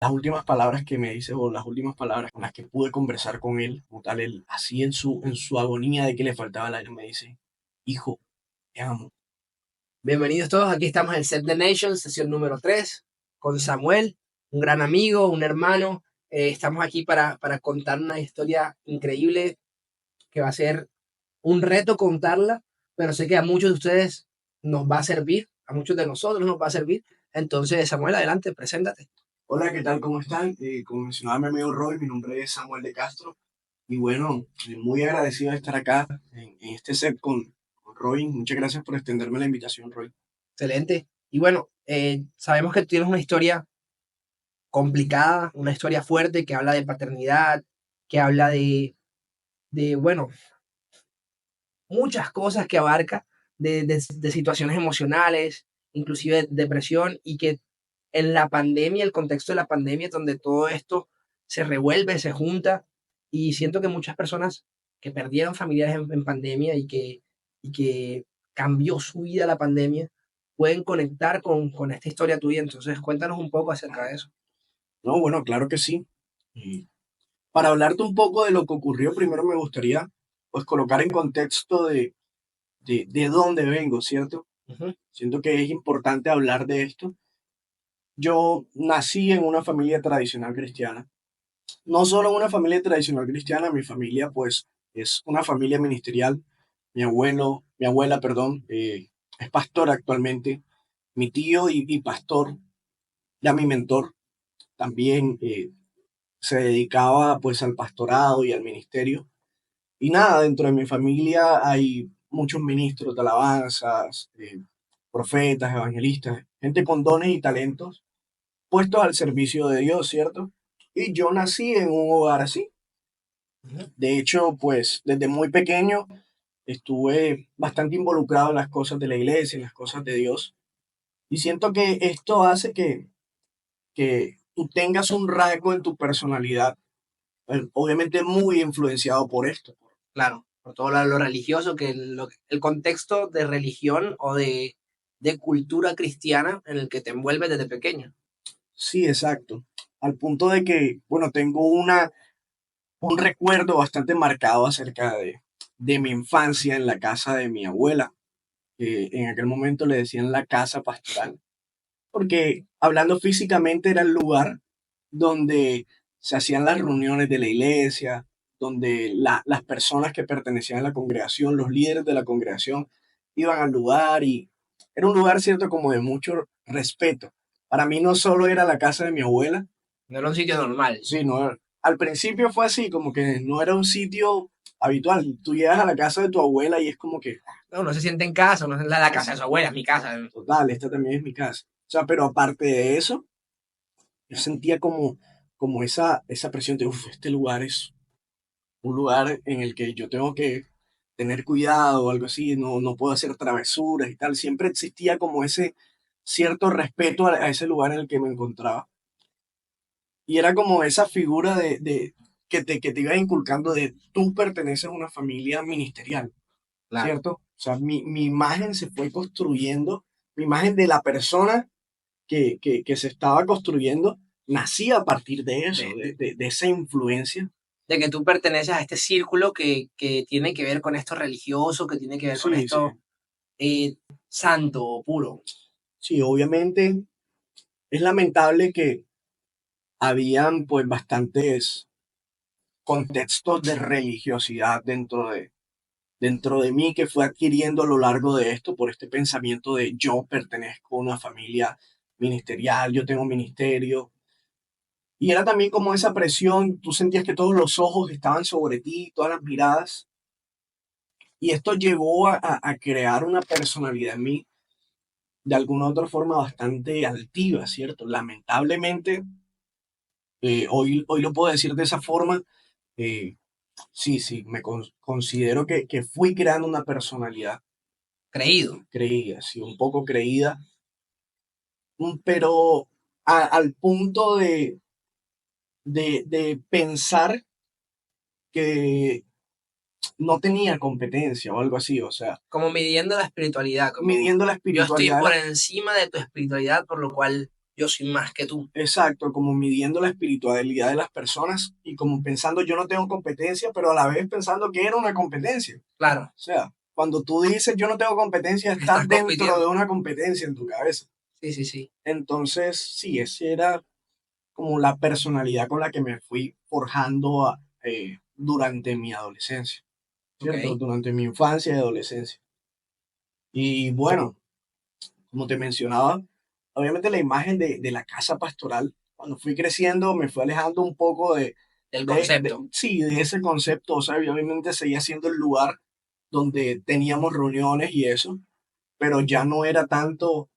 las últimas palabras que me dice o las últimas palabras con las que pude conversar con él, como tal, él así en su agonía de que le faltaba el aire, me dice, hijo, te amo. Bienvenidos todos, aquí estamos en Set the Nation, sesión número 3 con Samuel, un gran amigo, un hermano. Estamos aquí para contar una historia increíble que va a ser un reto contarla, pero sé que a muchos de ustedes nos va a servir, a muchos de nosotros nos va a servir. Entonces, Samuel, adelante, preséntate. Hola, ¿qué tal? ¿Cómo están? Como mencionaba mi amigo Roy, mi nombre es Samuel de Castro. Y bueno, muy agradecido de estar acá en este set con Roy. Muchas gracias por extenderme la invitación, Roy. Excelente. Y bueno, sabemos que tú tienes una historia complicada, una historia fuerte que habla de paternidad, que habla bueno, muchas cosas que abarca de situaciones emocionales, inclusive depresión, y que en la pandemia, el contexto de la pandemia, donde todo esto se revuelve, se junta, y siento que muchas personas que perdieron familiares en pandemia y que cambió su vida la pandemia, pueden conectar con esta historia tuya. Entonces, cuéntanos un poco acerca de eso. No, bueno, claro que sí. Y para hablarte un poco de lo que ocurrió, primero me gustaría pues colocar en contexto de dónde vengo, ¿cierto? Ujú. Siento que es importante hablar de esto. Yo nací en una familia tradicional cristiana. No solo en una familia tradicional cristiana, mi familia pues es una familia ministerial. Mi abuela, perdón, es pastor actualmente. Mi tío y pastor, ya mi mentor, también se dedicaba pues al pastorado y al ministerio. Y nada, dentro de mi familia hay muchos ministros de alabanzas, profetas, evangelistas, gente con dones y talentos puestos al servicio de Dios, ¿cierto? Y yo nací en un hogar así. Ujú. De hecho, pues desde muy pequeño estuve bastante involucrado en las cosas de la iglesia, en las cosas de Dios. Y siento que esto hace que tú tengas un rasgo en tu personalidad, obviamente muy influenciado por esto. Claro, por todo lo religioso, el contexto de religión o de cultura cristiana en el que te envuelves desde pequeño. Sí, exacto. Al punto de que, bueno, tengo un recuerdo bastante marcado acerca de mi infancia en la casa de mi abuela, que en aquel momento le decían la casa pastoral, porque hablando físicamente era el lugar donde se hacían las reuniones de la iglesia, donde las personas que pertenecían a la congregación, los líderes de la congregación, iban al lugar y era un lugar, cierto, como de mucho respeto. Para mí no solo era la casa de mi abuela, No era un sitio normal. sino al principio fue así, como que no era un sitio habitual. Tú llegas a la casa de tu abuela y es como que, No, no se siente en casa, no es la casa de su abuela, es mi casa. total, esta también es mi casa. O sea, pero aparte de eso, yo sentía como esa presión de, uff, este lugar es un lugar en el que yo tengo que tener cuidado o algo así, no puedo hacer travesuras y tal. Siempre existía como ese cierto respeto a ese lugar en el que me encontraba. Y era como esa figura que te iba inculcando de tú perteneces a una familia ministerial, Claro. ¿cierto? O sea, mi imagen se fue construyendo, mi imagen de la persona que se estaba construyendo nacía a partir de eso, De, de esa influencia. de que tú perteneces a este círculo que tiene que ver con esto religioso, que tiene que ver con Sí, sí, esto eh, santo o puro. sí, obviamente es lamentable que habían pues bastantes contextos de religiosidad dentro de mí que fue adquiriendo a lo largo de esto por este pensamiento de yo pertenezco a una familia ministerial, yo tengo ministerio. Y era también como esa presión, tú sentías que todos los ojos estaban sobre ti, todas las miradas. Y esto llevó a crear una personalidad en mí de alguna u otra forma bastante altiva, ¿cierto? Lamentablemente, hoy lo puedo decir de esa forma, eh, sí, sí, considero que fui creando una personalidad Creído. creída, sí, un poco creída, pero al punto de pensar que no tenía competencia o algo así, o sea, Como midiendo la espiritualidad, como midiendo la yo estoy espiritualidad de por las... encima de tu espiritualidad, por lo cual yo soy más que tú. exacto, como midiendo la espiritualidad de las personas y como pensando yo no tengo competencia, pero a la vez pensando que era una competencia. O Claro, sea, cuando tú dices yo no tengo competencia, estás estás dentro de compitiendo. una competencia en tu cabeza. Sí, sí, sí. Entonces, sí, ese era como la personalidad con la que me fui forjando durante mi adolescencia, Ok. ¿cierto? Durante mi infancia y adolescencia. Y bueno, como te mencionaba, obviamente la imagen de la casa pastoral, cuando fui creciendo, me fue alejando un poco El concepto. sí, de ese concepto. O sea, yo obviamente seguía siendo el lugar donde teníamos reuniones y eso, pero ya no era tanto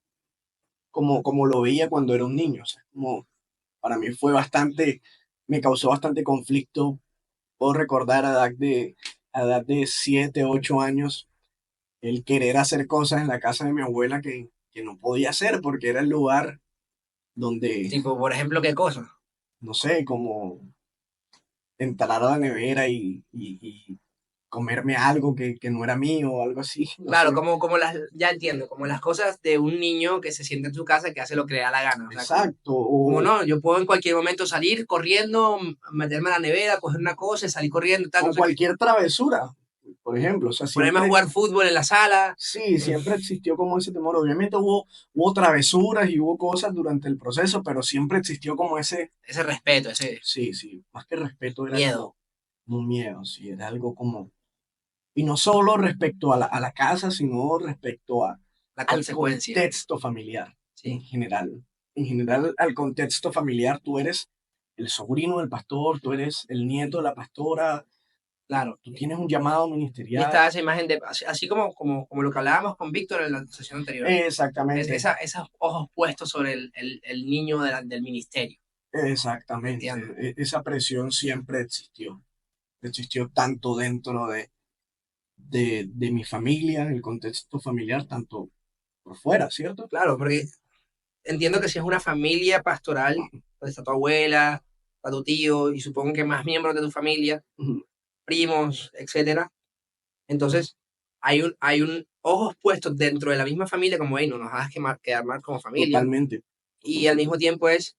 como lo veía cuando era un niño. O sea, como para mí fue bastante, me causó bastante conflicto. Puedo recordar a edad de 7, 8 años, el querer hacer cosas en la casa de mi abuela que no podía hacer porque era el lugar donde, Tipo, por ejemplo, ¿qué cosa? no sé, como entrar a la nevera y comerme algo que no era mío o algo así, no Claro, sé. como las, ya entiendo, como las cosas de un niño que se siente en su casa que hace lo que le da la gana. O sea, Exacto, como no, yo puedo en cualquier momento salir corriendo, meterme a la nevera, coger una cosa y salir corriendo y tal, no o sé qué. cualquier travesura, por ejemplo. O sea, Ponerme a siempre, jugar fútbol en la sala. sí, siempre existió como ese temor. Obviamente hubo travesuras y hubo cosas durante el proceso, pero siempre existió como ese, Ese respeto, ese sí, sí, más que respeto era miedo, como un miedo, sí, era algo como, y no solo respecto a la casa, sino respecto la al consecuencia. contexto familiar en Sí, general. En general, al contexto familiar, tú eres el sobrino del pastor, tú eres el nieto de la pastora, claro. tú tienes un llamado Y ministerial. está esa imagen de, así como lo que hablábamos con Víctor en la sesión anterior. Exactamente, Esos ojos puestos sobre el niño del ministerio. exactamente. Entiendo. Esa presión siempre existió. Existió tanto dentro de mi familia, en el contexto familiar, tanto por fuera, ¿cierto? Claro, porque entiendo que si es una familia pastoral, pues está tu abuela, está tu tío y supongo que más miembros de tu familia, Ujú. primos, etcétera. Entonces, hay un ojos puestos dentro de la misma familia como, hey, no nos hagas quedar mal como familia. Totalmente, Y al totalmente. mismo tiempo es,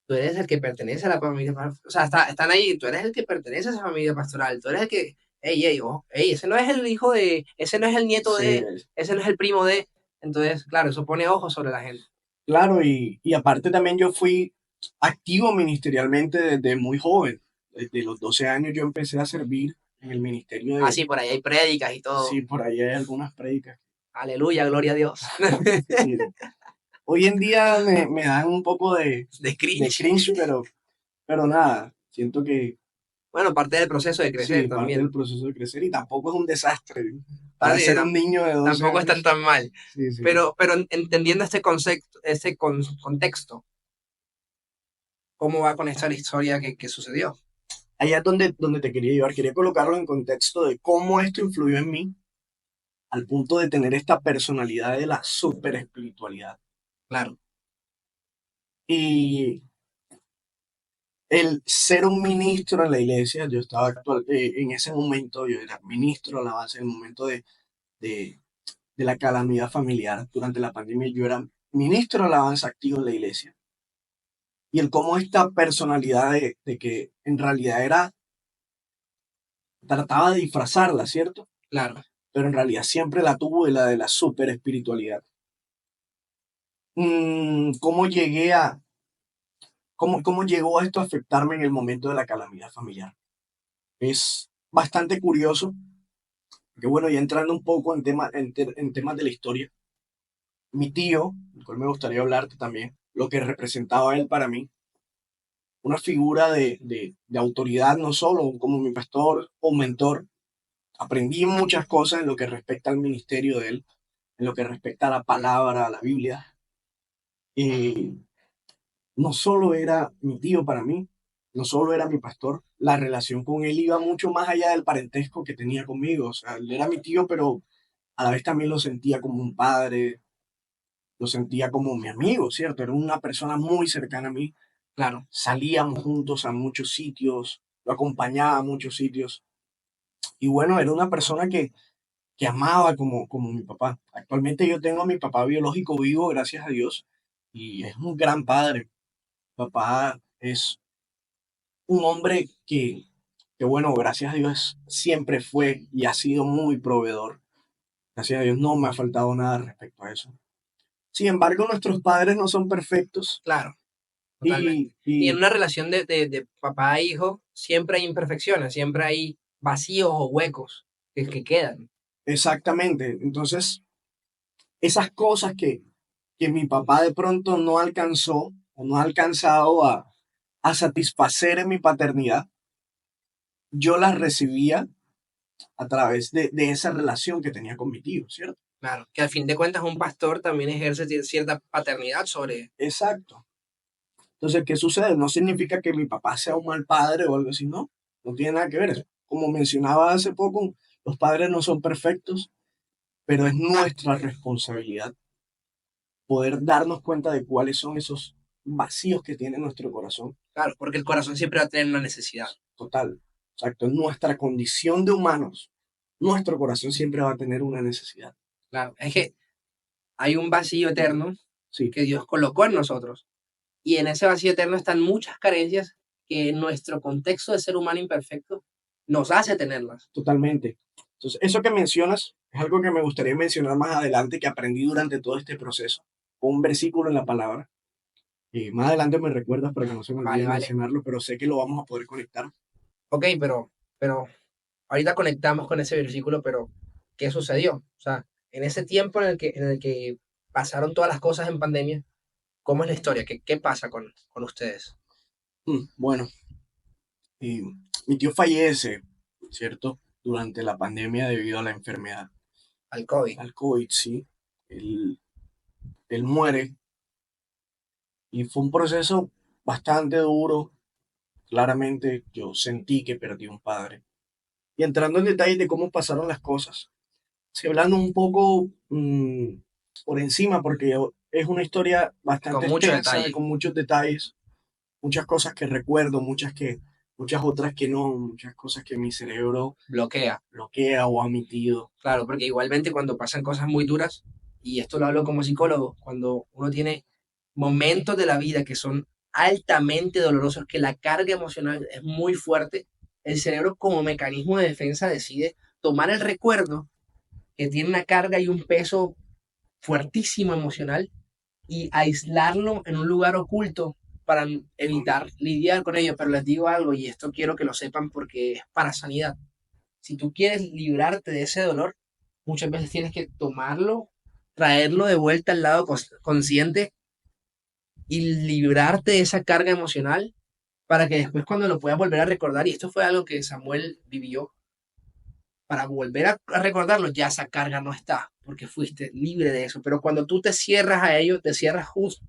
tú eres el que pertenece a la familia, o sea, están ahí, tú eres el que pertenece a esa familia pastoral, tú eres el que, hey, hey, oh, hey, ese no es el hijo de, ese no es el nieto Sí, de, ese no es el primo de. Entonces, claro, eso pone ojos sobre la gente. claro, y aparte también yo fui activo ministerialmente desde muy joven. Desde los 12 años yo empecé a servir en el ministerio Ah, sí, por ahí hay prédicas y sí, todo. por ahí hay algunas prédicas. Aleluya, gloria a Dios. Sí. Hoy en día me dan un poco De de cringe. cringe, pero nada, siento que Bueno, parte del proceso de crecer sí, parte del también. proceso de crecer y tampoco es un desastre para Parte, ser un niño de 12 tampoco están años. tan mal. Sí, sí. Pero entendiendo este concepto, contexto, ¿cómo va con esta la historia que sucedió? Allá es donde te quería llevar, quería colocarlo en contexto de cómo esto influyó en mí al punto de tener esta personalidad de la super espiritualidad. Claro, Y el ser un ministro en la iglesia, yo estaba en ese momento, yo era ministro de alabanza en el momento de, de la calamidad familiar durante la pandemia, yo era ministro de alabanza activo en la iglesia. Y el cómo esta personalidad de que en realidad era, trataba de disfrazarla, ¿cierto? claro, Pero en realidad siempre la tuvo de la super espiritualidad. ¿Cómo llegué cómo llegó esto a afectarme en el momento de la calamidad familiar? Es bastante curioso, porque bueno, ya entrando un poco en temas de la historia, mi tío, del cual me gustaría hablarte también, lo que representaba él para mí, una figura de autoridad, no solo como mi pastor o mentor, aprendí muchas cosas en lo que respecta al ministerio de él, en lo que respecta a la palabra, a la Biblia. Y no solo era mi tío para mí, no solo era mi pastor, la relación con él iba mucho más allá del parentesco que tenía conmigo. O sea, él era mi tío, pero a la vez también lo sentía como un padre, lo sentía como mi amigo, ¿cierto? Era una persona muy cercana a mí. claro. Salíamos juntos a muchos sitios, lo acompañaba a muchos sitios. Y bueno, era una persona que amaba como mi papá. Actualmente yo tengo a mi papá biológico vivo, gracias a Dios, y es un gran padre. Papá es un hombre que, bueno, gracias a Dios siempre fue y ha sido muy proveedor. Gracias a Dios no me ha faltado nada respecto a eso. Sin embargo, nuestros padres no son perfectos Claro, totalmente. Y en y una relación de papá a hijo, siempre hay imperfecciones, siempre hay vacíos o huecos que quedan. exactamente. Entonces, esas cosas que mi papá de pronto no alcanzó o no ha alcanzado a satisfacer en mi paternidad, yo las recibía a través de esa relación que tenía con mi tío, ¿cierto? Claro, que al fin de cuentas un pastor también ejerce cierta paternidad sobre... Exacto. Entonces, ¿qué sucede? No significa que mi papá sea un mal padre o algo así, no, no tiene nada que ver. Como mencionaba hace poco, los padres no son perfectos, pero es nuestra responsabilidad poder darnos cuenta de cuáles son esos vacíos que tiene nuestro corazón. Claro, porque el corazón siempre va a tener una necesidad. Total. Exacto. En nuestra condición de humanos, nuestro corazón siempre va a tener una necesidad. Claro, es que hay un vacío eterno Sí, que Dios colocó en nosotros. Y en ese vacío eterno están muchas carencias que en nuestro contexto de ser humano imperfecto nos hace tenerlas. totalmente. Entonces, eso que mencionas es algo que me gustaría mencionar más adelante, que aprendí durante todo este proceso. Un versículo en la palabra. Más adelante me recuerdas para que no se me Vale, olvide vale. mencionarlo, pero sé que lo vamos a poder conectar. Ok, pero ahorita conectamos con ese versículo, pero ¿qué sucedió? O sea, en ese tiempo en el que pasaron todas las cosas en pandemia, ¿cómo es la historia? ¿Qué pasa con ustedes? Bueno, eh, mi tío fallece, ¿cierto? Durante la pandemia debido a la enfermedad, Al COVID. al COVID, sí. Él, él muere y fue un proceso bastante duro. Claramente yo sentí que perdí un padre. Y entrando en detalles de cómo pasaron las cosas, si hablando un poco por encima, porque es una historia Con bastante mucho extensa, detalle. con muchos detalles, muchas cosas que recuerdo, muchas otras que no, muchas cosas que mi cerebro Bloquea. bloquea o ha omitido. Claro, porque igualmente cuando pasan cosas muy duras, y esto lo hablo como psicólogo, cuando uno tiene momentos de la vida que son altamente dolorosos, que la carga emocional es muy fuerte, el cerebro como mecanismo de defensa decide tomar el recuerdo que tiene una carga y un peso fuertísimo emocional y aislarlo en un lugar oculto para evitar lidiar con ello. Pero les digo algo, y esto quiero que lo sepan porque es para sanidad. Si tú quieres librarte de ese dolor, muchas veces tienes que tomarlo, traerlo de vuelta al lado consciente y librarte de esa carga emocional para que después cuando lo puedas volver a recordar, y esto fue algo que Samuel vivió, para volver a recordarlo, ya esa carga no está, porque fuiste libre de eso. Pero cuando tú te cierras a ello, te cierras justo.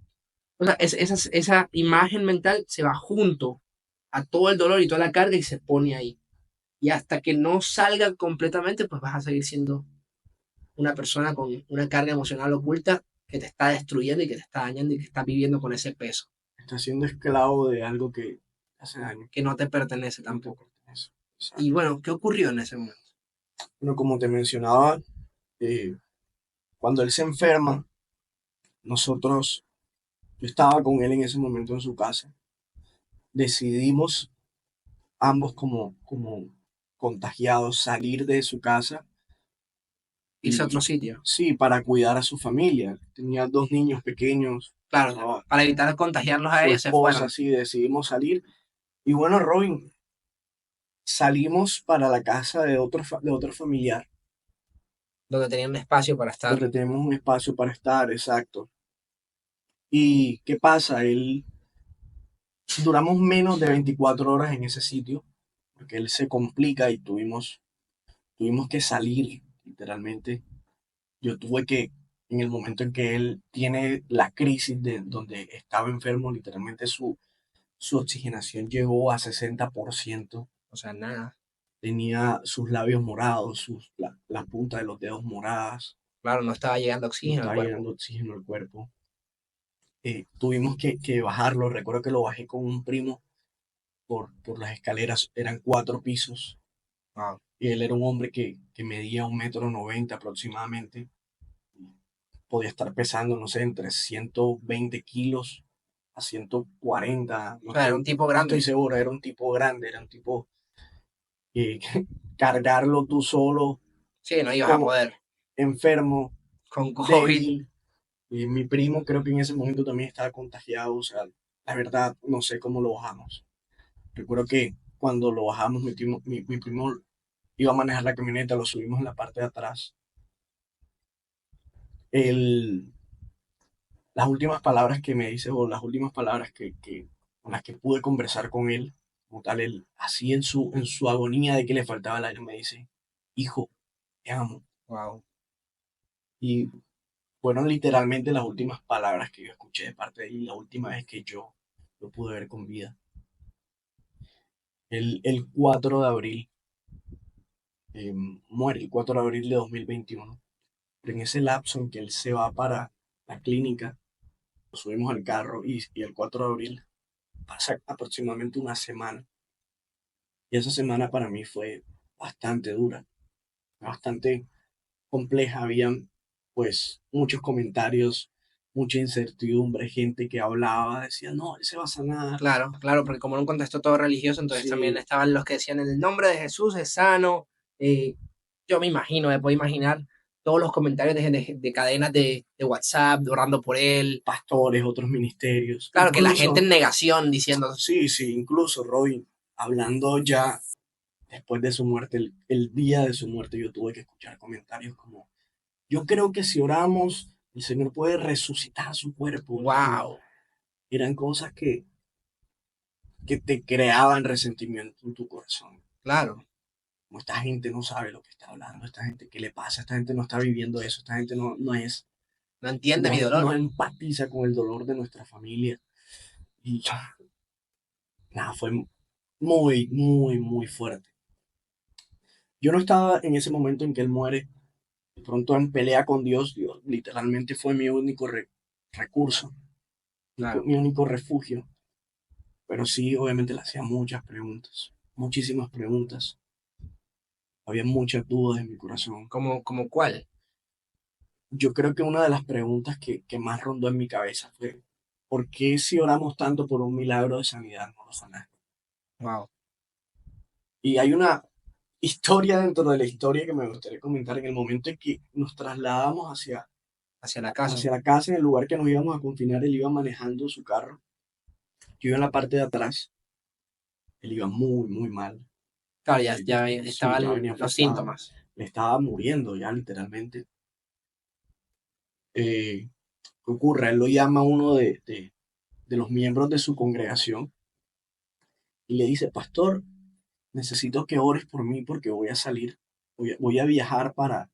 O sea, esa imagen mental se va junto a todo el dolor y toda la carga y se pone ahí. Y hasta que no salga completamente, pues vas a seguir siendo una persona con una carga emocional oculta que te está destruyendo y que te está dañando y que está viviendo con ese peso Está siendo esclavo de algo que hace daño, que no te pertenece no te tampoco. pertenece. Y Exacto. bueno, ¿qué ocurrió en ese momento? Bueno, como te mencionaba, eh, cuando él se enferma, nosotros, yo estaba con él en ese momento en su casa, decidimos ambos como contagiados salir de su casa Irse a otro y sitio. sí, para cuidar a su familia. Tenía dos niños pequeños, Claro, estaba para evitar contagiarlos a su ellos, se esposa, fueron, sí, decidimos salir. Y bueno, Robin, salimos para la casa de otro familiar, donde tenían un espacio para estar. donde tenemos un espacio para estar, exacto. ¿Y qué pasa? Duramos menos de 24 horas en ese sitio, porque él se complica y tuvimos que salir, literalmente. Yo tuve que, en el momento en que él tiene la crisis de donde estaba enfermo, literalmente su oxigenación llegó a 60%. O sea, nada. Tenía sus labios morados, la punta de los dedos moradas, Claro, no estaba llegando no oxígeno al estaba cuerpo. llegando oxígeno al cuerpo. Tuvimos que bajarlo, recuerdo que lo bajé con un primo por las escaleras, eran 4 pisos, Wow. y él era un hombre que medía 1,90 m aproximadamente, podía estar pesando, no sé, entre 120 kilos a 140, O no sea, era estoy, un tipo no estoy grande. seguro, era un tipo grande, era un tipo que cargarlo tú solo, Sí, no ibas a como poder enfermo, con COVID. débil. Y mi primo creo que en ese momento también estaba contagiado, o sea, la verdad no sé cómo lo bajamos. Recuerdo que cuando lo bajamos, mi primo iba a manejar la camioneta, lo subimos en la parte de atrás. El, las últimas palabras que me dice, o las últimas palabras con las que pude conversar con él, como tal, él, así en su agonía de que le faltaba el aire, me dice, hijo, te amo. Wow. Y fueron literalmente las últimas palabras que yo escuché de parte de él, y la última vez que yo lo pude ver con vida. El 4 de abril, muere el 4 de abril de 2021. Pero en ese lapso en que él se va para la clínica, nos subimos al carro y el 4 de abril pasa aproximadamente una semana. Y esa semana para mí fue bastante dura, bastante compleja. Habían pues muchos comentarios, mucha incertidumbre, gente que hablaba, decía, no, él se va a sanar. Claro, claro, porque como era un contexto todo religioso, entonces también Sí, estaban los que decían en el nombre de Jesús es sano. eh, yo me imagino, me puedo imaginar todos los comentarios de cadenas de WhatsApp, orando por él. pastores, otros ministerios, Claro, que la gente en incluso, negación diciendo, sí, sí, incluso Robin, hablando ya después de su muerte, el día de su muerte, yo tuve que escuchar comentarios como, yo creo que si oramos, el Señor puede resucitar su cuerpo. wow, Eran cosas que te creaban resentimiento en tu corazón. claro, Como esta gente no sabe lo que está hablando, esta gente, ¿qué le pasa? Esta gente no está viviendo eso, esta gente no entiende mi no dolor. empatiza con el dolor de nuestra familia. Y nada, fue muy, muy, muy fuerte. Yo no estaba en ese momento en que él muere, de pronto en pelea con Dios. Dios literalmente fue mi único recurso, Claro. mi único refugio. Pero sí, obviamente le hacía muchas preguntas, muchísimas preguntas. Había muchas dudas en mi corazón. ¿Como cuál? Yo creo que una de las preguntas que más rondó en mi cabeza fue, ¿por qué si oramos tanto por un milagro de sanidad no lo sanamos? Wow, Y hay una historia dentro de la historia que me gustaría comentar en el momento en que nos trasladamos hacia la casa. hacia la casa, en el lugar que nos íbamos a confinar, él iba manejando su carro. Yo iba en la parte de atrás, él iba muy, muy mal. Claro, ya Sí, ya estaban venía los afectado, síntomas. le estaba muriendo ya literalmente. ¿Qué ocurre? Él lo llama uno de los miembros de su congregación y le dice, pastor, necesito que ores por mí porque voy a salir, voy a viajar para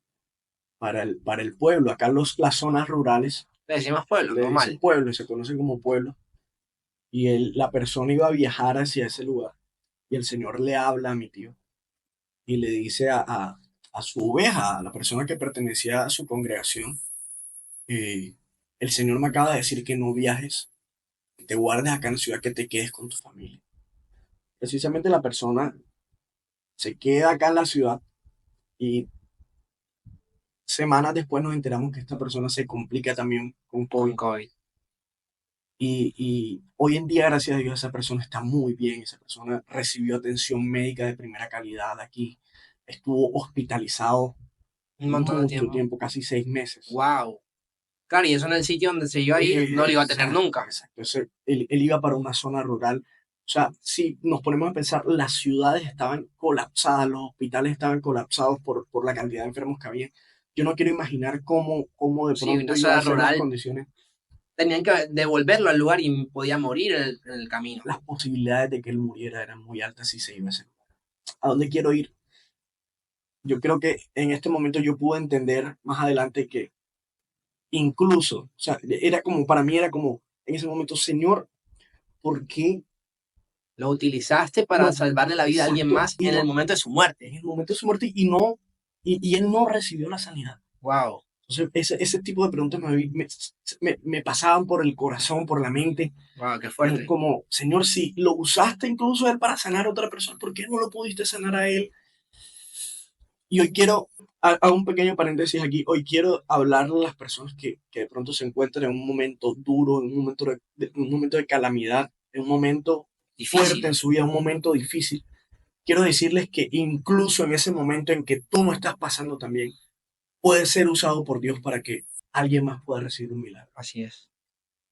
el pueblo. Acá las zonas rurales Le decimos pueblo, le dicen normal. pueblo, se conocen como pueblo. Y la persona iba a viajar hacia ese lugar. Y el Señor le habla a mi tío y le dice a su oveja, a la persona que pertenecía a su congregación, eh, el Señor me acaba de decir que no viajes, que te guardes acá en la ciudad, que te quedes con tu familia. Precisamente la persona se queda acá en la ciudad y semanas después nos enteramos que esta persona se complica también con Con COVID. COVID. Y hoy en día, gracias a Dios, esa persona está muy bien. Esa persona recibió atención médica de primera calidad aquí. Estuvo hospitalizado Un montón de mucho tiempo. tiempo, casi 6 meses. Wow. Claro, y eso en el sitio donde se iba a ir no lo iba a tener Exacto, nunca. exacto. Él iba para una zona rural. O sea, si nos ponemos a pensar, las ciudades estaban colapsadas, los hospitales estaban colapsados por la cantidad de enfermos que había. Yo no quiero imaginar cómo de Sí, pronto una iba a zona ser las rural. condiciones, Tenían que devolverlo al lugar y podía morir en el camino. las posibilidades de que él muriera eran muy altas si se iba a ese lugar. ¿A dónde quiero ir? Yo creo que en este momento yo pude entender más adelante que incluso, o sea, era como, para mí era como, en ese momento, Señor, ¿por qué Lo utilizaste para no? salvarle la vida a alguien Exacto, más y en el no, momento de su muerte. en el momento de su muerte y no, y él no recibió la sanidad. Wow, Entonces, ese tipo de preguntas me pasaban por el corazón, por la mente, wow, qué fuerte. como, Señor, si lo usaste incluso a él para sanar a otra persona, ¿por qué no lo pudiste sanar a él? Y hoy quiero, hago un pequeño paréntesis aquí, hoy quiero hablarle a las personas que de pronto se encuentran en un momento duro, en un momento de calamidad, en un momento fuerte Difícil. en su vida, un momento difícil. Quiero decirles que incluso en ese momento en que tú no estás pasando también, puede ser usado por Dios para que alguien más pueda recibir un milagro. Así es.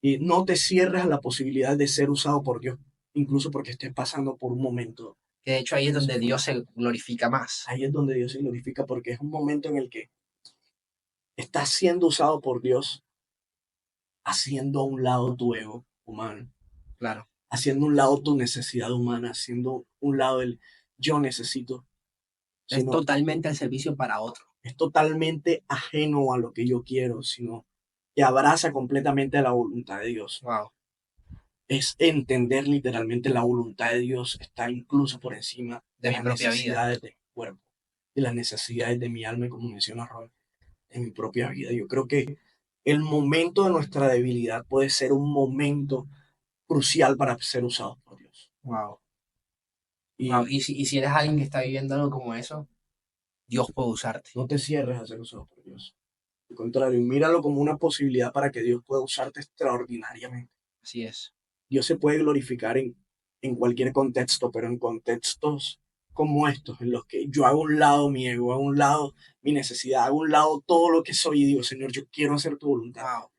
Y no te cierres a la posibilidad de ser usado por Dios, incluso porque estés pasando por un momento Que de hecho ahí es donde difícil. Dios se glorifica más. Ahí es donde Dios se glorifica, porque es un momento en el que estás siendo usado por Dios, haciendo a un lado tu ego humano, Claro. haciendo a un lado tu necesidad humana, haciendo a un lado el yo necesito, Es sino totalmente al servicio para otro. es totalmente ajeno a lo que yo quiero, sino que abraza completamente la voluntad de Dios. Wow. Es entender literalmente la voluntad de Dios está incluso por encima De de mi las propia vida. necesidades de mi cuerpo, de las necesidades de mi alma, y como menciona Robert, en mi propia vida. Yo creo que el momento de nuestra debilidad puede ser un momento crucial para ser usado por Dios. Wow. Wow. Y Y si eres alguien que está viviendo algo como eso, Dios puede usarte. no te cierres a ser usado por Dios. Al contrario, míralo como una posibilidad para que Dios pueda usarte extraordinariamente. Así es. Dios se puede glorificar en cualquier contexto, pero en contextos como estos, en los que yo hago a un lado mi ego, hago a un lado mi necesidad, hago a un lado todo lo que soy y digo, Señor, yo quiero hacer tu voluntad, Wow.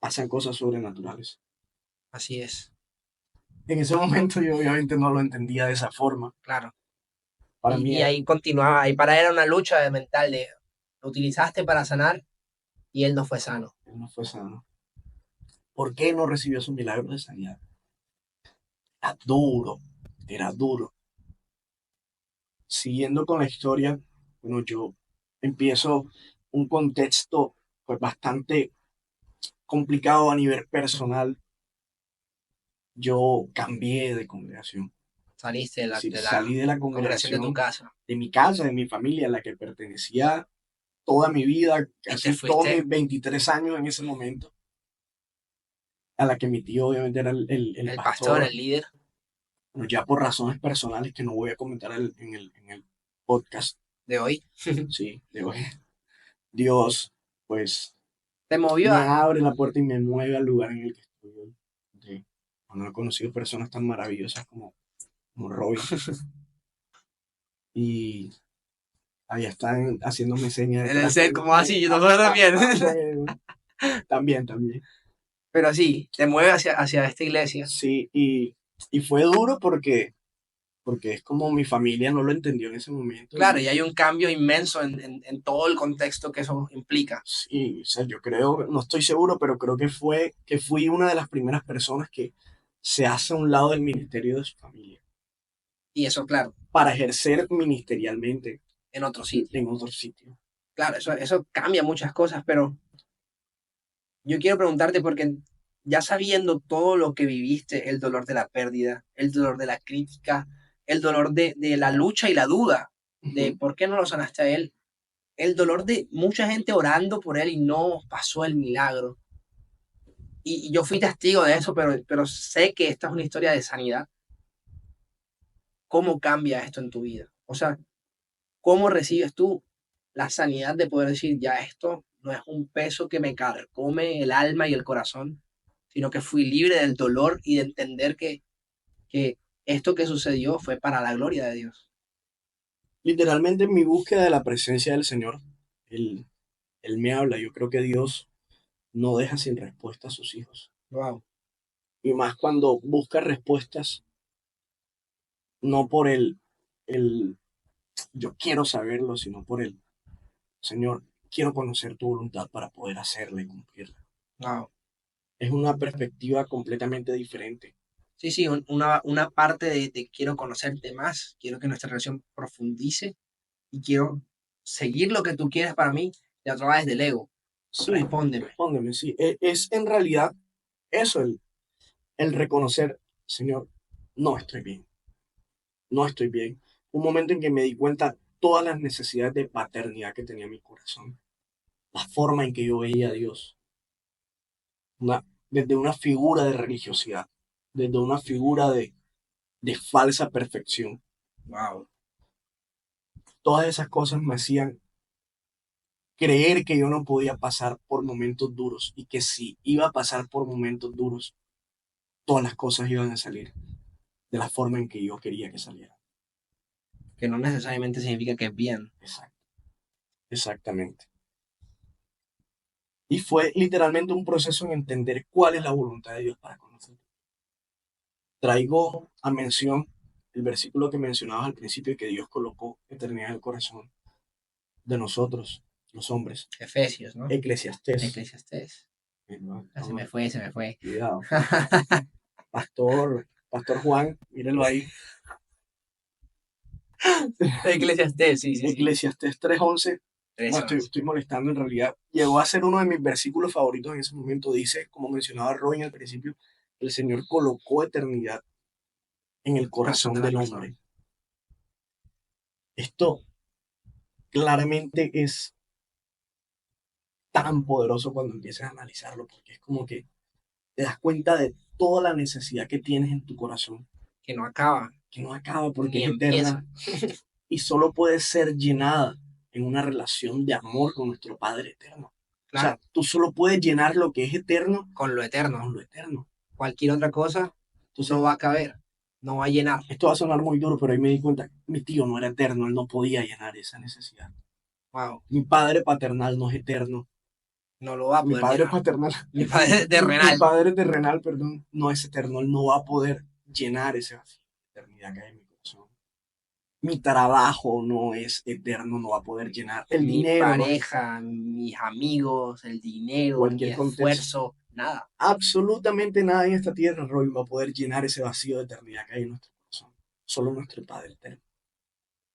pasan cosas sobrenaturales. Así es. En ese momento yo obviamente no lo entendía de esa forma. Claro. Para mí Y ahí continuaba. Ahí para él era una lucha de mental de lo utilizaste para sanar y él no fue sano. él no fue sano. ¿Por qué no recibió su milagro de sanidad? Era duro, era duro. Siguiendo con la historia, bueno, yo empiezo un contexto pues bastante complicado a nivel personal. Yo cambié de congregación. Saliste Es decir, de salí la de la congregación de tu congregación, casa de mi casa, de mi familia, a la que pertenecía toda mi vida, y te casi todos fuiste mis 23 años en ese momento, a la que mi tío obviamente era el el pastor, pastor. el líder Bueno, ya por razones personales que no voy a comentar en el podcast, de hoy. sí, de hoy, Dios, pues, Te movió me a... abre la puerta y me mueve al lugar en el que estoy hoy. Sí. No he conocido personas tan maravillosas como Robin. Y ahí están haciéndome señas En el detrás. set, como así, nosotros también. Bueno, también, también. Pero sí, te mueve hacia esta iglesia. Sí, y fue duro porque es como mi familia no lo entendió en ese momento. Claro, y hay un cambio inmenso en todo el contexto que eso implica. Sí, o sea, yo creo, no estoy seguro, pero creo que fui una de las primeras personas que se hace a un lado del ministerio de su familia Y eso, claro, para ejercer ministerialmente en otro sitio. en otro sitio. Claro, eso cambia muchas cosas, pero yo quiero preguntarte porque ya sabiendo todo lo que viviste, el dolor de la pérdida, el dolor de la crítica, el dolor de la lucha y la duda de Ujú. por qué no lo sanaste a él, el dolor de mucha gente orando por él y no pasó el milagro. Y yo fui testigo de eso, pero sé que esta es una historia de sanidad. ¿Cómo cambia esto en tu vida? O sea, ¿cómo recibes tú la sanidad de poder decir, ya esto no es un peso que me carcome el alma y el corazón, sino que fui libre del dolor y de entender que esto que sucedió fue para la gloria de Dios? Literalmente en mi búsqueda de la presencia del Señor, Él, Él me habla. Yo creo que Dios no deja sin respuesta a sus hijos. Wow, Y más cuando busca respuestas, no por el yo quiero saberlo, sino por el Señor, quiero conocer tu voluntad para poder hacerla y cumplirla. wow. Es una perspectiva completamente diferente. Sí, sí, una parte de quiero conocerte más, quiero que nuestra relación profundice y quiero seguir lo que tú quieres para mí, de otra vez del ego. Sí, Respóndeme. respóndeme, sí. Es en realidad eso, el reconocer, Señor, no estoy bien, no estoy bien. Un momento en que me di cuenta todas las necesidades de paternidad que tenía mi corazón, la forma en que yo veía a Dios, desde una figura de religiosidad, desde una figura de falsa perfección. Wow. todas esas cosas me hacían creer que yo no podía pasar por momentos duros y que si iba a pasar por momentos duros, todas las cosas iban a salir de la forma en que yo quería que salieran. Que no necesariamente significa que es bien. Exacto, exactamente. Y fue literalmente un proceso en entender cuál es la voluntad de Dios para con nosotros. Traigo a mención el versículo que mencionabas al principio, que Dios colocó eternidad en el corazón de nosotros, los hombres. Efesios, ¿no? Eclesiastés. Eclesiastés. No, Se me fue, se me fue. cuidado. Pastor Juan, mírelo ahí. Eclesiastés, sí, sí, sí. Eclesiastés 3:11. No, Eso. estoy molestando en realidad. Llegó a ser uno de mis versículos favoritos en ese momento. Dice, como mencionaba Roy al principio, el Señor colocó eternidad en el Corazón corazón de las del personas. hombre. Esto claramente es tan poderoso cuando empiezas a analizarlo, porque es como que te das cuenta de toda la necesidad que tienes en tu corazón, Que no acaba, que no acaba porque ni es empieza. eterna y solo puede ser llenada en una relación de amor con nuestro Padre eterno. O Claro, sea, tú solo puedes llenar lo que es eterno con lo eterno. con lo eterno. Cualquier otra cosa Entonces, no va a caber, no va a llenar. esto va a sonar muy duro, pero ahí me di cuenta, mi tío no era eterno, él no podía llenar esa necesidad. Wow, Mi padre paternal no es eterno. no lo va a Mi poder padre llenar. paternal, Mi padre mi terrenal. padre terrenal, perdón, no es eterno, él no va a poder llenar ese vacío de eternidad que hay en mi corazón. Mi trabajo no es eterno, no va a poder llenar. El Mi dinero no es pareja, mis amigos, el dinero, mi cualquier contexto. esfuerzo, nada. Absolutamente nada en esta tierra, Roy, va a poder llenar ese vacío de eternidad que hay en nuestro corazón. Solo nuestro Padre eterno.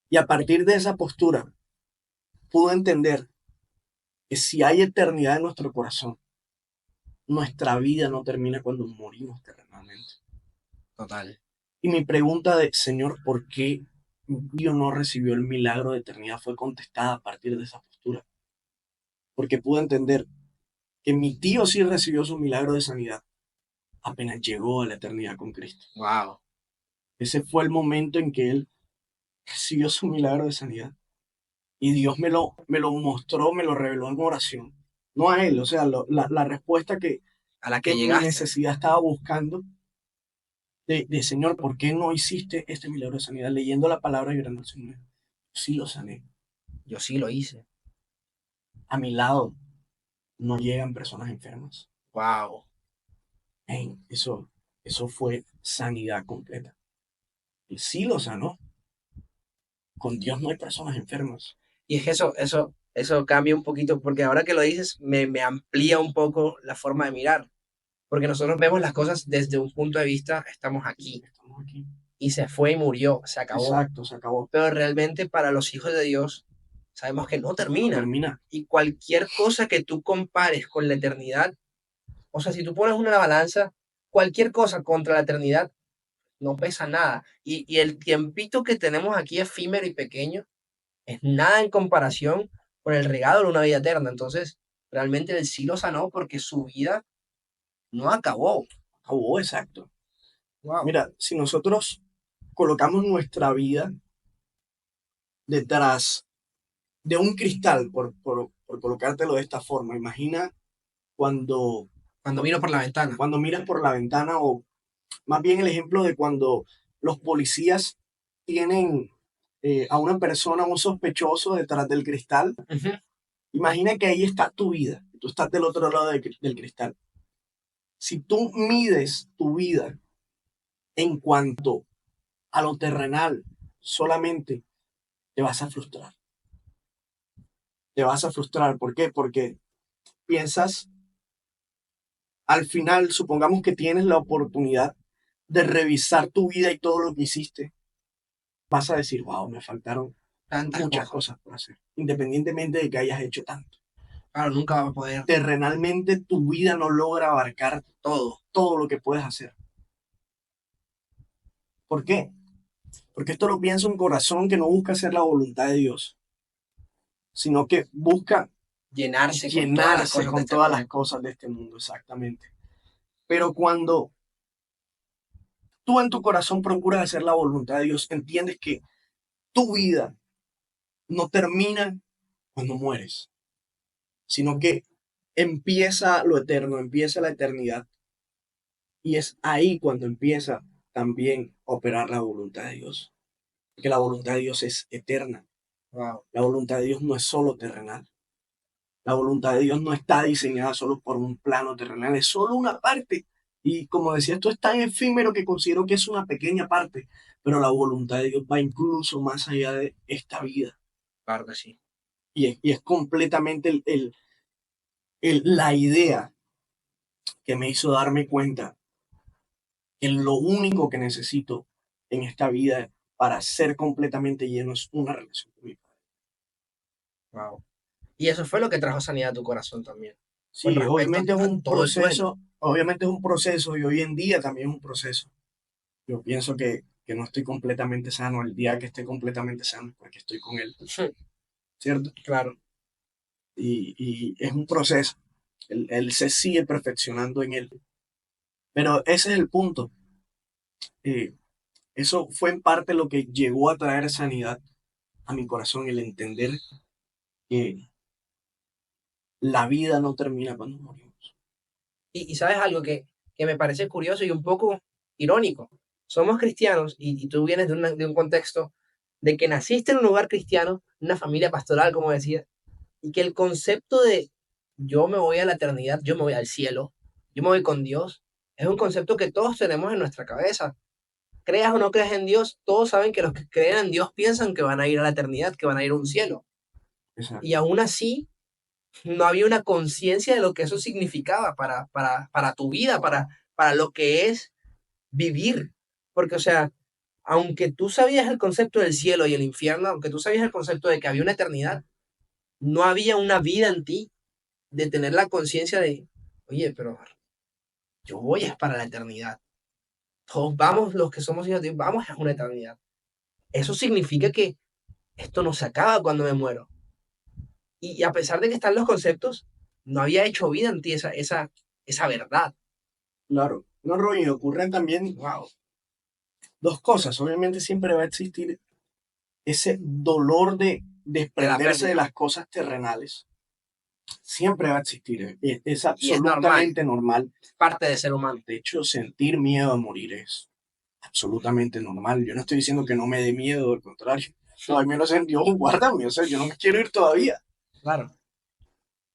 Y a partir de esa postura, pude entender que si hay eternidad en nuestro corazón, nuestra vida no termina cuando morimos terrenalmente. Total. Y mi pregunta de, Señor, ¿por qué Dios no recibió el milagro de eternidad? Fue contestada a partir de esa postura. Porque pude entender que mi tío sí recibió su milagro de sanidad apenas llegó a la eternidad con Cristo. Wow. Ese fue el momento en que él recibió su milagro de sanidad. Y Dios me lo mostró, me lo reveló en oración. No a él, o sea, la respuesta A la que que mi llegaste. necesidad estaba buscando de Señor, ¿por qué no hiciste este milagro de sanidad? Leyendo la palabra y orando al Señor. Sí lo sané. Yo sí lo hice. A mi lado no llegan personas enfermas. Wow. Ey, eso fue sanidad completa. Y sí lo sanó. Con Dios no hay personas enfermas. Y es que eso cambia un poquito, porque ahora que lo dices, me amplía un poco la forma de mirar. Porque nosotros vemos las cosas desde un punto de vista, estamos aquí, Estamos aquí. y se fue y murió, se acabó. Exacto, se acabó. Pero realmente para los hijos de Dios, sabemos que no No termina. termina. Y cualquier cosa que tú compares con la eternidad, o sea, si tú pones una balanza, cualquier cosa contra la eternidad no pesa nada. Y el tiempito que tenemos aquí efímero y pequeño es nada en comparación con el regalo de una vida eterna. Entonces, realmente él sí lo sanó porque su vida no acabó. Acabó, exacto. Wow. Mira, si nosotros colocamos nuestra vida detrás de un cristal, por colocártelo de esta forma, imagina cuando, Cuando vino por la ventana. cuando miras por la ventana o más bien el ejemplo de cuando los policías tienen a una persona, un sospechoso detrás del cristal. Ujú. Imagina que ahí está tu vida, tú estás del otro lado del cristal. Si tú mides tu vida en cuanto a lo terrenal, solamente te vas a frustrar. Te vas a frustrar. ¿Por qué? Porque piensas, al final, supongamos que tienes la oportunidad de revisar tu vida y todo lo que hiciste, vas a decir, wow, me faltaron Tantas muchas cosas. cosas por hacer, independientemente de que hayas hecho tanto. Claro, nunca va a poder Terrenalmente tu vida no logra abarcar todo. todo lo que puedes hacer. ¿Por qué? Porque esto lo piensa un corazón que no busca hacer la voluntad de Dios, sino que busca Llenarse con todas las llenarse cosas de con este todas las mundo. cosas de este mundo, exactamente. Pero cuando tú en tu corazón procuras hacer la voluntad de Dios, entiendes que tu vida no termina cuando mueres, sino que empieza lo eterno, empieza la eternidad. Y es ahí cuando empieza también a operar la voluntad de Dios. Porque la voluntad de Dios es eterna. Wow. La voluntad de Dios no es solo terrenal. La voluntad de Dios no está diseñada solo por un plano terrenal, es solo una parte. Y como decía, esto es tan efímero que considero que es una pequeña parte, pero la voluntad de Dios va incluso más allá de esta vida. Claro que sí. Y es completamente la idea que me hizo darme cuenta que lo único que necesito en esta vida para ser completamente lleno es una relación con mi Padre. Wow. Y eso fue lo que trajo sanidad a tu corazón también, con Sí, respecto a todo el duelo. obviamente es un proceso y hoy en día también es un proceso. Yo pienso que no estoy completamente sano. El día que esté completamente sano es porque estoy con Él, ¿cierto? Claro. Y es un proceso. Él se sigue perfeccionando en Él. Pero ese es el punto. Eh, Eso fue en parte lo que llegó a traer sanidad a mi corazón, el entender que la vida no termina cuando morimos. Y sabes algo que me parece curioso y un poco irónico. Somos cristianos y tú vienes de un contexto de que naciste en un lugar cristiano, una familia pastoral, como decía, y que el concepto de yo me voy a la eternidad, yo me voy al cielo, yo me voy con Dios, es un concepto que todos tenemos en nuestra cabeza. Creas o no creas en Dios, todos saben que los que creen en Dios piensan que van a ir a la eternidad, que van a ir a un cielo. Y Exacto. aún así, no había una conciencia de lo que eso significaba para tu vida, para lo que es vivir. Porque, o sea, aunque tú sabías el concepto del cielo y el infierno, aunque tú sabías el concepto de que había una eternidad, no había una vida en ti de tener la conciencia de, oye, pero yo voy es para la eternidad. Todos vamos, los que somos hijos de Dios, vamos a una eternidad. Eso significa que esto no se acaba cuando me muero. Y a pesar de que están los conceptos, no había hecho vida en ti esa verdad. Claro. No, Roy, ocurren también Wow. dos cosas. Obviamente siempre va a existir ese dolor de De la desprenderse de pérdida. las cosas terrenales. Siempre va a existir. Es Y es normal, absolutamente normal. es parte de ser humano. De hecho, sentir miedo a morir es absolutamente normal. Yo no estoy diciendo que no me dé miedo, al contrario. No, al menos en Dios, guárdame. O sea, yo no me quiero ir todavía. Claro,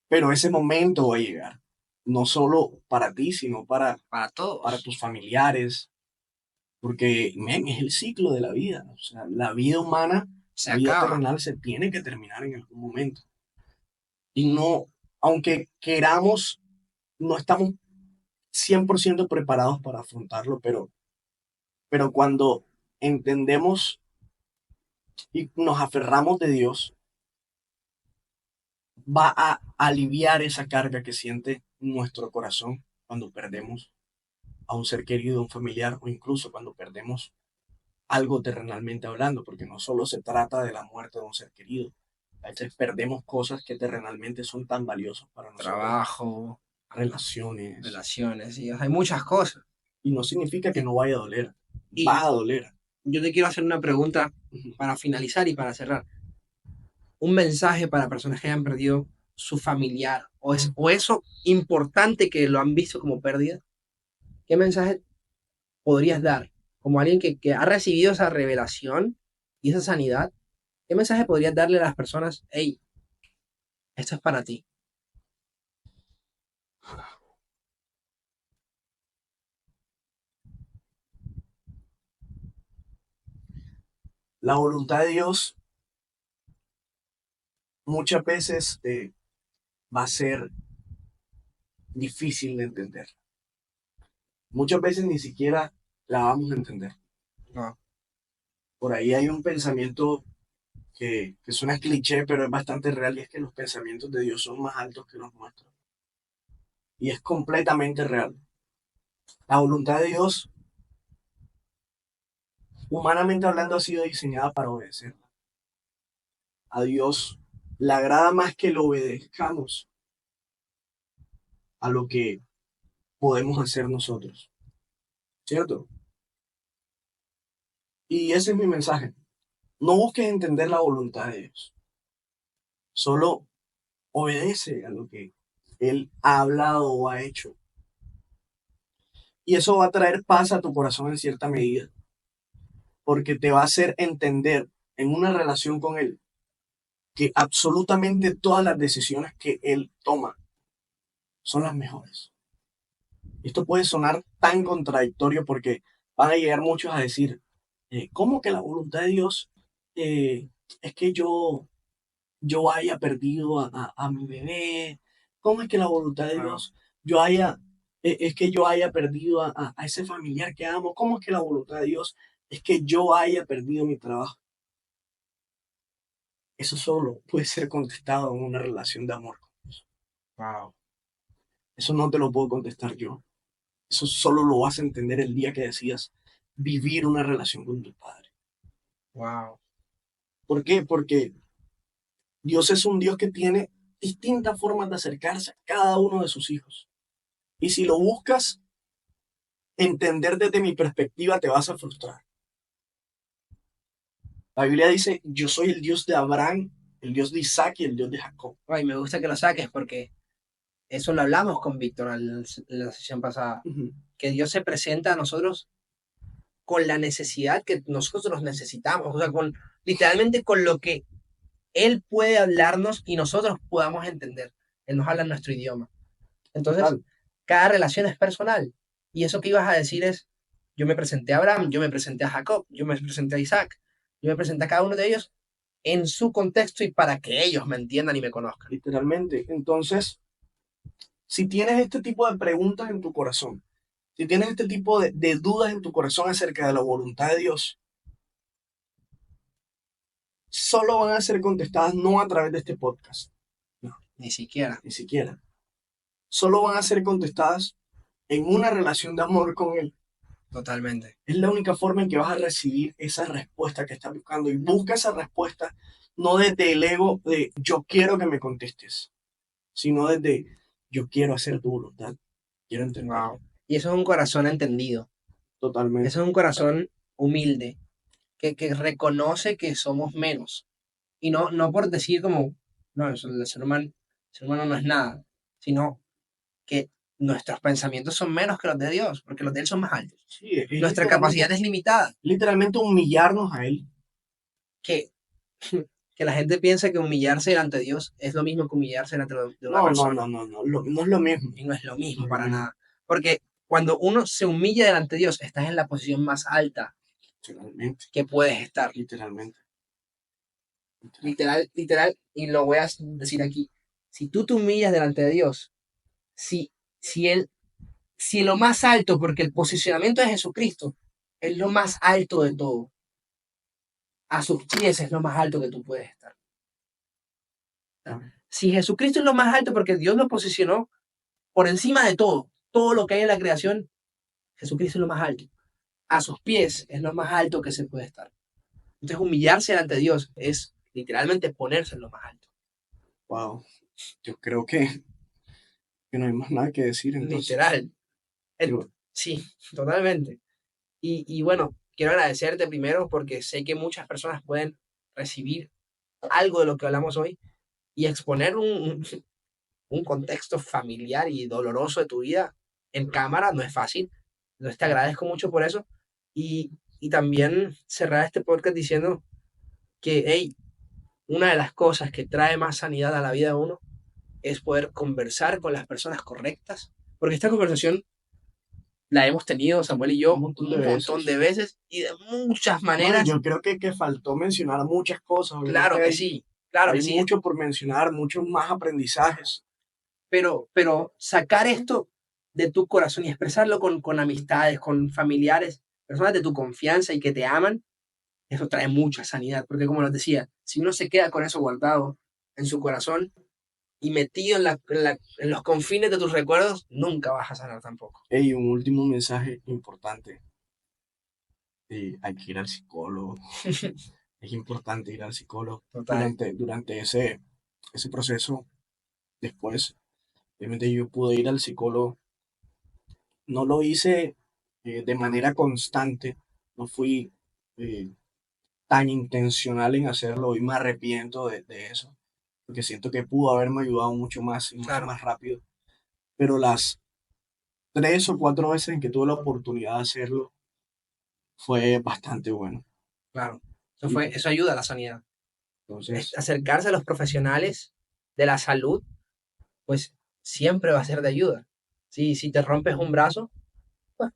Pero ese momento va a llegar. No solo para ti, sino para para todos. tus familiares. Porque, men, es el ciclo de la vida. O sea, la vida humana, Se la vida acaba. terrenal se tiene que terminar en algún momento. Y no, aunque queramos, no estamos 100% preparados para afrontarlo, pero cuando entendemos y nos aferramos de Dios, va a aliviar esa carga que siente nuestro corazón cuando perdemos a un ser querido, un familiar o incluso cuando perdemos algo terrenalmente hablando, porque no solo se trata de la muerte de un ser querido, a veces perdemos cosas que terrenalmente son tan valiosas para nosotros, Trabajo, relaciones, relaciones, y hay muchas cosas. y no significa que Y, no vaya a doler, va y a doler. yo te quiero hacer una pregunta para finalizar y para cerrar. Un mensaje para personas que hayan perdido su familiar o eso importante que lo han visto como pérdida. ¿Qué mensaje podrías dar como alguien que ha recibido esa revelación y esa sanidad? ¿Qué mensaje podrías darle a las personas? Hey, esto es para ti. La voluntad de Dios muchas veces va a ser difícil de entender. Muchas veces ni siquiera la vamos a entender. No, Por ahí hay un pensamiento que suena cliché, pero es bastante real, y es que los pensamientos de Dios son más altos que los nuestros. Y es completamente real. La voluntad de Dios, humanamente hablando, ha sido diseñada para obedecerla. A Dios le agrada más que lo obedezcamos a lo que podemos hacer nosotros, ¿cierto? Y ese es mi mensaje. No busques entender la voluntad de Dios. Solo obedece a lo que Él ha hablado o ha hecho. Y eso va a traer paz a tu corazón en cierta medida, porque te va a hacer entender en una relación con Él que absolutamente todas las decisiones que Él toma son las mejores. Esto puede sonar tan contradictorio porque van a llegar muchos a decir, ¿cómo que la voluntad de Dios eh, es que yo haya perdido a mi bebé? ¿Cómo es que la voluntad de Wow. Dios es que yo haya perdido a ese familiar que amo? ¿Cómo es que la voluntad de Dios es que yo haya perdido mi trabajo? Eso solo puede ser contestado en una relación de amor. Wow. Eso no te lo puedo contestar yo. Eso solo lo vas a entender el día que decidas vivir una relación con tu padre. Wow. ¿Por qué? Porque Dios es un Dios que tiene distintas formas de acercarse a cada uno de sus hijos. Y si lo buscas entender desde mi perspectiva, te vas a frustrar. La Biblia dice, yo soy el Dios de Abraham, el Dios de Isaac y el Dios de Jacob. Ay, me gusta que lo saques porque eso lo hablamos con Víctor en la sesión pasada, Ujú. que Dios se presenta a nosotros con la necesidad que nosotros necesitamos, o sea, con literalmente con lo que Él puede hablarnos y nosotros podamos entender. Él nos habla en nuestro idioma. Entonces, Total, cada relación es personal. Y eso que ibas a decir es, yo me presenté a Abraham, yo me presenté a Jacob, yo me presenté a Isaac, yo me presenté a cada uno de ellos en su contexto y para que ellos me entiendan y me conozcan. literalmente. Entonces, si tienes este tipo de preguntas en tu corazón, si tienes este tipo de dudas en tu corazón acerca de la voluntad de Dios, solo van a ser contestadas no a través de este podcast, no, Ni siquiera, ni siquiera. Solo van a ser contestadas en una relación de amor con Él. totalmente. Es la única forma en que vas a recibir esa respuesta que estás buscando. Y busca esa respuesta no desde el ego de yo quiero que me contestes, sino desde yo quiero hacer tu voluntad, quiero entenderlo Wow. Y eso es un corazón entendido. Eso totalmente. es un corazón humilde, que reconoce que somos menos. Y no, no por decir como, no, el ser humano no es nada, sino que nuestros pensamientos son menos que los de Dios, porque los de Él son más altos. Sí, es Nuestra capacidad es limitada, literalmente humillarnos a Él. que, que la gente piensa que humillarse delante de Dios es lo mismo que humillarse delante de una No, no, no, persona, no, no, no es lo mismo. y no es lo No mismo es lo para mismo, nada. Porque cuando uno se humilla delante de Dios, estás en la posición más alta literalmente, que puedes estar. literalmente, literalmente. Literal, literal, y lo voy a decir aquí. Si tú te humillas delante de Dios, si, si Él, si lo más alto, porque el posicionamiento de Jesucristo es lo más alto de todo, a sus pies es lo más alto que tú puedes estar. Ah, Si Jesucristo es lo más alto porque Dios lo posicionó por encima de todo, todo lo que hay en la creación, Jesucristo es lo más alto. A sus pies es lo más alto que se puede estar. Entonces humillarse delante de Dios es literalmente ponerse en lo más alto. wow, yo creo que no hay más nada que decir entonces. Literal. El- Yo, sí, totalmente. Y bueno, quiero agradecerte primero porque sé que muchas personas pueden recibir algo de lo que hablamos hoy y exponer un contexto familiar y doloroso de tu vida en cámara no es fácil. Entonces te agradezco mucho por eso. Y también cerrar este podcast diciendo que, hey, una de las cosas que trae más sanidad a la vida de uno es poder conversar con las personas correctas, porque esta conversación la hemos tenido Samuel y un yo montón de un montón de veces. veces y de muchas No, y maneras. yo creo que faltó mencionar muchas cosas. Claro Obviamente que sí, claro que hay sí, mucho por mencionar, muchos más aprendizajes. pero sacar esto de tu corazón y expresarlo con amistades, con familiares, personas de tu confianza y que te aman, eso trae mucha sanidad, porque como les decía, si uno se queda con eso guardado en su corazón y metido en los confines de tus recuerdos, nunca vas a sanar tampoco. Y un último mensaje importante. Hay que ir al psicólogo. Es importante ir al psicólogo. Total, Durante ese proceso, después, obviamente yo pude ir al psicólogo. No lo hice de manera constante. No fui eh, tan intencional en hacerlo y me arrepiento de eso. porque siento que pudo haberme ayudado mucho más y mucho Claro, más rápido. Pero las 3 o 4 veces en que tuve la oportunidad de hacerlo fue bastante bueno. claro. Y Eso ayuda a la sanidad. entonces, Acercarse a los profesionales de la salud, pues siempre va a ser de ayuda. Sí, si te rompes un brazo, pues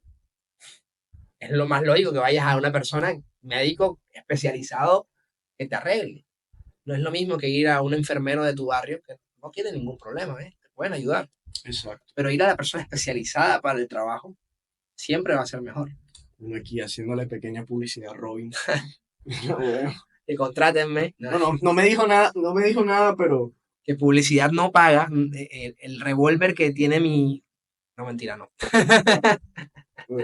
es lo más lógico que vayas a una persona, médico especializado, que te arregle. No es lo mismo que ir a un enfermero de tu barrio que no tiene ningún problema, ¿eh? Te pueden ayudar. exacto. Pero ir a la persona especializada para el trabajo siempre va a ser mejor. Uno aquí haciéndole pequeña publicidad a Robin. Bueno, Que contrátenme, ¿no? no, no, no me dijo nada, no me dijo nada, pero Que publicidad no paga. El revólver que tiene mi... No, mentira, no.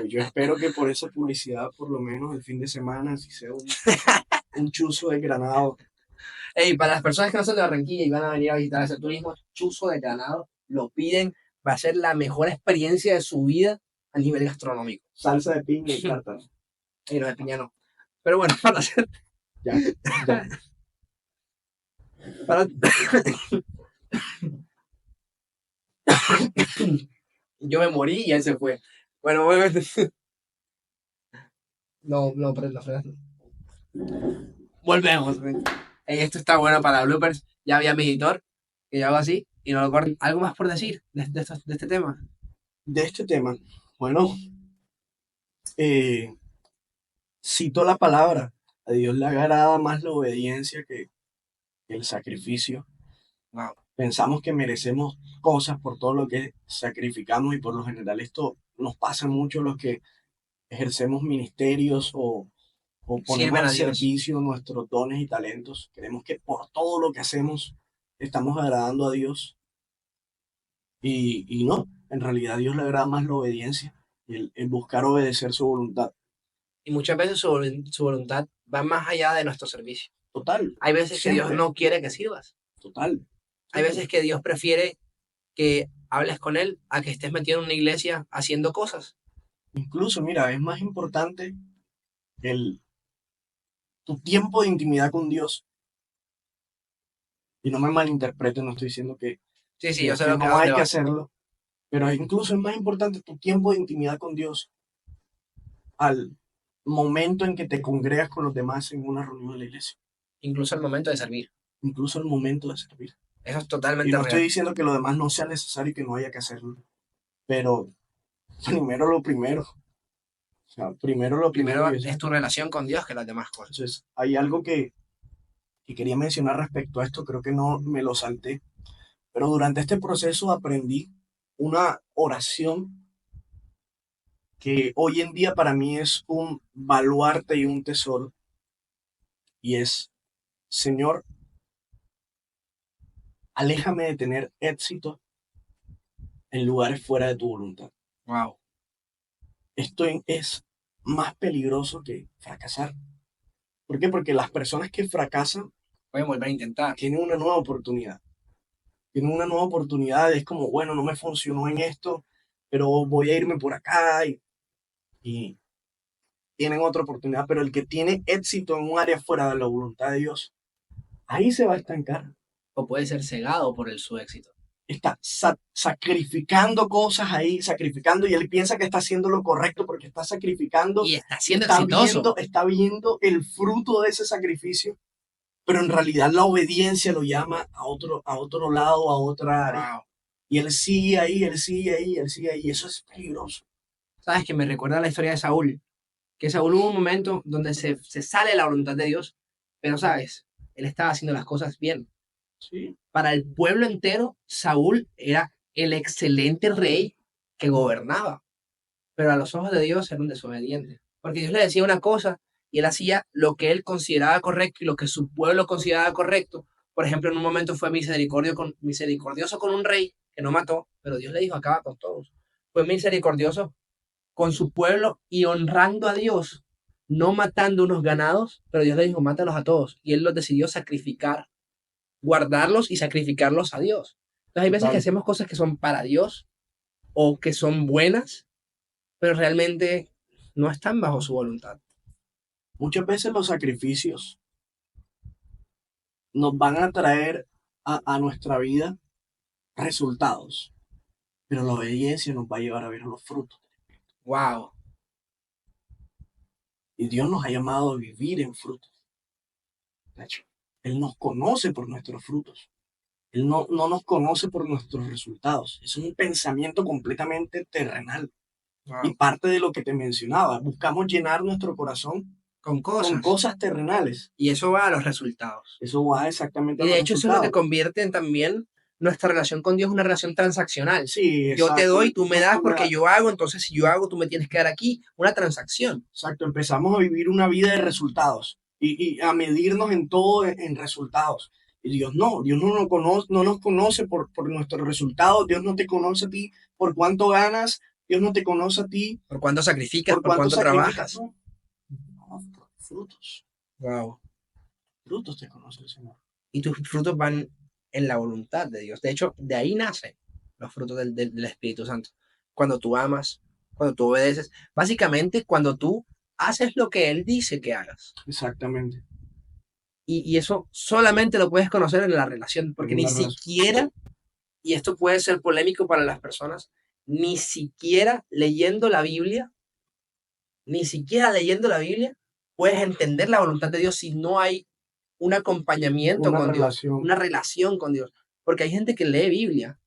yo espero que por esa publicidad, por lo menos el fin de semana, si sea un chuzo de granado. Ey, para las personas que no son de Barranquilla y van a venir a visitar ese turismo, chuzo de Granado, lo piden, va a ser la mejor experiencia de su vida a nivel gastronómico. Salsa de piña y tártaro. Y los de piña no. Pero bueno, para hacer... Ya, ya. Para... Yo me morí y él se fue. Bueno, bueno. No, no, pero la frase. Volvemos. Ey, esto está bueno para bloopers. Ya había mi editor, que yo hago así, y no lo corto. ¿Algo más por decir de este tema? De este tema, bueno, eh, cito la palabra. A Dios le agrada más la obediencia que el sacrificio. Wow. Pensamos que merecemos cosas por todo lo que sacrificamos y por lo general esto nos pasa mucho a los que ejercemos ministerios o ponemos Sirven al a Dios. servicio nuestros dones y talentos. Creemos que por todo lo que hacemos estamos agradando a Dios y no, en realidad a Dios le agrada más la obediencia y el buscar obedecer su voluntad. Y muchas veces su voluntad va más allá de nuestro servicio. Total, Hay veces que Dios siempre, no quiere que sirvas. total, Hay total. veces que Dios prefiere que hables con Él a que estés metido en una iglesia haciendo cosas. Incluso, mira, es más importante el, tu tiempo de intimidad con Dios. Y no me malinterpreten, no estoy diciendo Sí, sí, yo sé que a no dónde hay que vas. hacerlo, pero incluso es más importante tu tiempo de intimidad con Dios al momento en que te congregas con los demás en una reunión de la iglesia, Incluso al momento de servir. incluso al momento de servir. Eso es Y totalmente no estoy real. diciendo que lo demás no sea necesario y que no haya que hacerlo, pero primero lo primero. O sea, primero lo primero Primero y eso. es tu relación con Dios que las demás cosas. Entonces, hay algo que quería mencionar respecto a esto, creo que no me lo salté, pero durante este proceso aprendí una oración que hoy en día para mí es un baluarte y un tesoro, y es, Señor, aléjame de tener éxito en lugares fuera de tu voluntad. Wow. Esto es más peligroso que fracasar. ¿Por qué? Porque las personas que fracasan Pueden volver a intentar. tienen una nueva oportunidad. Tienen una nueva oportunidad, es como, bueno, no me funcionó en esto, pero voy a irme por acá y tienen otra oportunidad, pero el que tiene éxito en un área fuera de la voluntad de Dios, ahí se va a estancar. O puede ser cegado por su éxito. Está sacrificando cosas ahí, sacrificando, y él piensa que está haciendo lo correcto porque está sacrificando Y está y siendo exitoso. está viendo el fruto de ese sacrificio, pero en realidad la obediencia lo llama a otro lado, a otra área. Wow. Y él sigue ahí, él sigue ahí, él sigue ahí, y eso es peligroso. ¿Sabes? Que me recuerda la historia de Saúl. Que Saúl hubo un momento donde se sale de la voluntad de Dios, pero sabes, él estaba haciendo las cosas bien. Sí, Para el pueblo entero, Saúl era el excelente rey que gobernaba, pero a los ojos de Dios era un desobediente, porque Dios le decía una cosa y él hacía lo que él consideraba correcto y lo que su pueblo consideraba correcto. Por ejemplo, en un momento fue misericordioso con un rey que no mató, pero Dios le dijo, acaba con todos. Fue misericordioso con su pueblo y honrando a Dios, no matando unos ganados, pero Dios le dijo, mátalos a todos. Y él los decidió sacrificar, guardarlos y sacrificarlos a Dios. Entonces hay veces que total. hacemos cosas que son para Dios o que son buenas, pero realmente no están bajo su voluntad. Muchas veces los sacrificios nos van a traer a nuestra vida resultados, pero la obediencia nos va a llevar a ver los frutos. Wow. Y Dios nos ha llamado a vivir en frutos. De hecho, Él nos conoce por nuestros frutos. Él no nos conoce por nuestros resultados. Es un pensamiento completamente terrenal. Y Wow. parte de lo que te mencionaba, buscamos llenar nuestro corazón Con con cosas. cosas terrenales. Y eso va a los resultados. Eso va exactamente Y a los de hecho eso es lo que resultados. convierte en también nuestra relación con Dios una relación transaccional. Sí, Yo te exacto. doy, tú me das Tú me porque das- yo hago, entonces si yo hago, tú me tienes que dar aquí. Una transacción. Exacto, empezamos a vivir una vida de resultados y a medirnos en todo en resultados. Y Dios no nos conoce por nuestros resultados, Dios no te conoce a ti por cuánto ganas, Dios no te conoce a ti Por cuánto sacrificas, por por cuánto cuánto sacrificas, trabajas. no, no, por frutos, Wow. frutos te conoce el Señor. Y tus frutos van en la voluntad de Dios. De hecho, de ahí nacen los frutos del Espíritu Santo. Cuando tú amas, cuando tú obedeces, básicamente cuando tú haces lo que Él dice que hagas. Exactamente. Y eso solamente lo puedes conocer en la relación, porque En ni la relación. siquiera, y esto puede ser polémico para las personas, ni siquiera leyendo la Biblia, ni siquiera leyendo la Biblia, puedes entender la voluntad de Dios si no hay un acompañamiento Una con Dios, relación, una relación con Dios. Porque hay gente que lee Biblia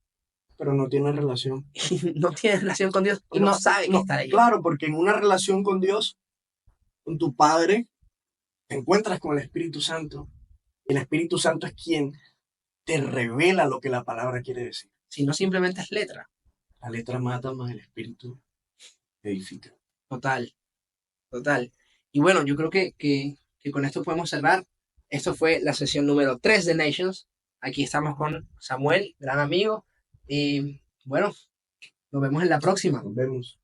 pero no tiene relación. y no tiene relación con Dios y no No, sabe qué no, está leyendo. claro, porque en una relación con Dios, con tu Padre, te encuentras con el Espíritu Santo. El Espíritu Santo es quien te revela lo que la palabra quiere decir. Si no, simplemente es letra. La letra mata, más el Espíritu edifica. Total, total. Y bueno, yo creo que con esto podemos cerrar. Esto fue la sesión número 3 de Nations. Aquí estamos con Samuel, gran amigo. Y bueno, nos vemos en la próxima. Nos vemos.